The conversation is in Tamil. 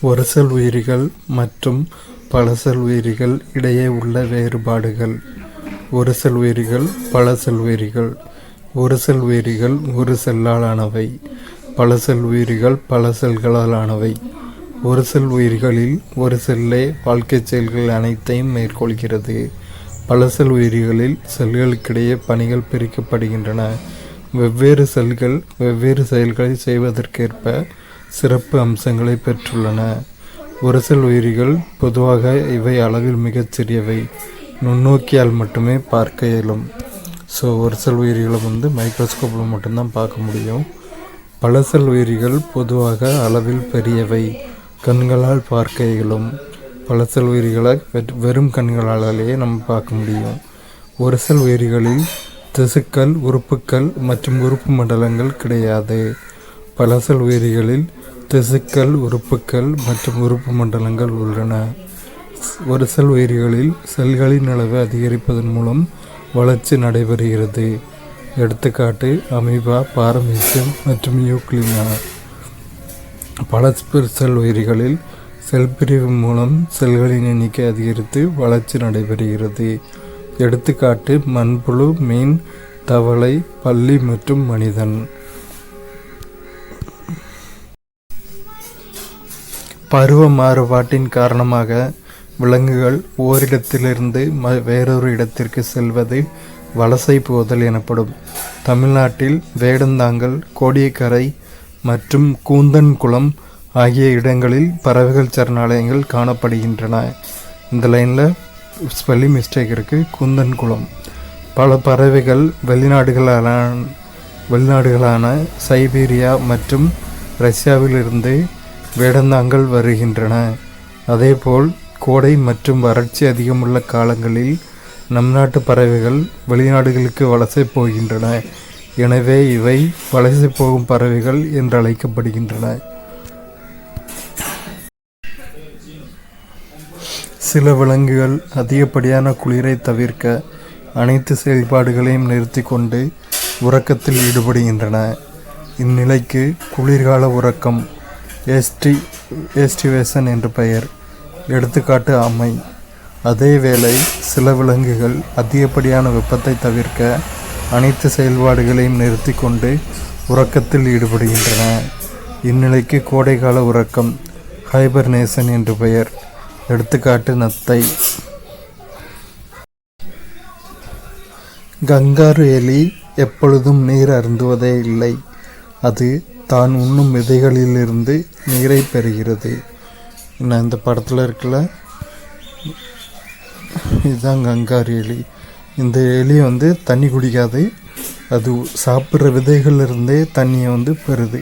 ஒருசல் உயிரிகள் மற்றும் பலசல் உயிரிகள் இடையே உள்ள வேறுபாடுகள். ஒருசல் உயிரிகள், பலசல் உயிரிகள். ஒருசல் உயிரிகள் ஒரு செல்லால் ஆனவை. பலசல் உயிரிகள் பல செல்களால் ஆனவை. ஒருசல் உயிரிகளில் ஒரு செல்லே வாழ்க்கை செயல்கள் அனைத்தையும் மேற்கொள்கிறது. பலசல் உயிரிகளில் செல்களுக்கிடையே பணிகள் பிரிக்கப்படுகின்றன. வெவ்வேறு செல்கள் வெவ்வேறு செயல்களை செய்வதற்கேற்ப சிறப்பு அம்சங்களை பெற்றுள்ளன. ஒருசல் உயிரிகள் பொதுவாக இவை அளவில் மிகச் சிறியவை, நுண்ணோக்கியால் மட்டுமே பார்க்க இயலும். ஒருசல் உயிரிகளை மைக்ரோஸ்கோப்பில் மட்டும்தான் பார்க்க முடியும். பலசல் உயிரிகள் பொதுவாக அளவில் பெரியவை, கண்களால் பார்க்க இயலும். பலசல் உயிரிகளை வெறும் கண்களாலேயே நம்ம பார்க்க முடியும். ஒருசல் உயிரிகளில் திசுக்கள், உறுப்புக்கள் மற்றும் உறுப்பு மண்டலங்கள் கிடையாது. பலசல் உயிரிகளில் திசுக்கள், உறுப்புக்கள் மற்றும் உறுப்பு மண்டலங்கள் உள்ளன. ஒருசல் உயிரிகளில் செல்களின் அளவை அதிகரிப்பதன் மூலம் வளர்ச்சி நடைபெறுகிறது. எடுத்துக்காட்டு அமீபா, பாரமீசியம் மற்றும் யூக்ளினா. பலசல் உயிரிகளில் செல் பிரிவு மூலம் செல்களின் எண்ணிக்கை அதிகரித்து வளர்ச்சி நடைபெறுகிறது. எடுத்துக்காட்டு மண்புழு, மீன், தவளை, பல்லி மற்றும் மனிதன். பருவ மாறுபாட்டின் காரணமாக விலங்குகள் ஓரிடத்திலிருந்து வேறொரு இடத்திற்கு செல்வது வலசை போதல் எனப்படும். தமிழ்நாட்டில் வேடந்தாங்கல், கோடியக்கரை மற்றும் கூந்தன்குளம் ஆகிய இடங்களில் பறவைகள் சரணாலயங்கள் காணப்படுகின்றன. இந்த லைனில் ஸ்பெல்லிங் மிஸ்டேக் இருக்குது. கூந்தன்குளம். பல பறவைகள் வெளிநாடுகளான சைபீரியா மற்றும் ரஷ்யாவிலிருந்து வேடந்தாங்கல் வருகின்றன. அதேபோல் கோடை மற்றும் வறட்சி அதிகமுள்ள காலங்களில் நம் நாட்டு பறவைகள் வெளிநாடுகளுக்கு வலசை போகின்றன. எனவே இவை வலசை போகும் பறவைகள் என்று அழைக்கப்படுகின்றன. சில விலங்குகள் அதிகப்படியான குளிரை தவிர்க்க அனைத்து செயல்பாடுகளையும் நிறுத்தி கொண்டு உறக்கத்தில் ஈடுபடுகின்றன. இந்நிலைக்கு குளிர்கால உறக்கம், எஸ்டிவேஷன் என்று பெயர். எடுத்துக்காட்டு ஆமை. அதேவேளை சில விலங்குகள் அதிகப்படியான வெப்பத்தை தவிர்க்க அனைத்து செயல்பாடுகளையும் நிறுத்தி கொண்டு உறக்கத்தில் ஈடுபடுகின்றன. இந்நிலைக்கு கோடைகால உறக்கம், ஹைபர்னேஷன் என்று பெயர். எடுத்துக்காட்டு நத்தை. கங்காரு எலி எப்பொழுதும் நீர் அருந்துவதே இல்லை. அது தான் உண்ணும் விதைகளிலிருந்து நீரை பெறுகிறது. இந்த படத்தில் இருக்குல்ல, இதுதான் கங்காரு எலி. இந்த எலி தண்ணி குடிக்காது. அது சாப்பிட்ற விதைகளிலிருந்தே தண்ணியை பெறுது.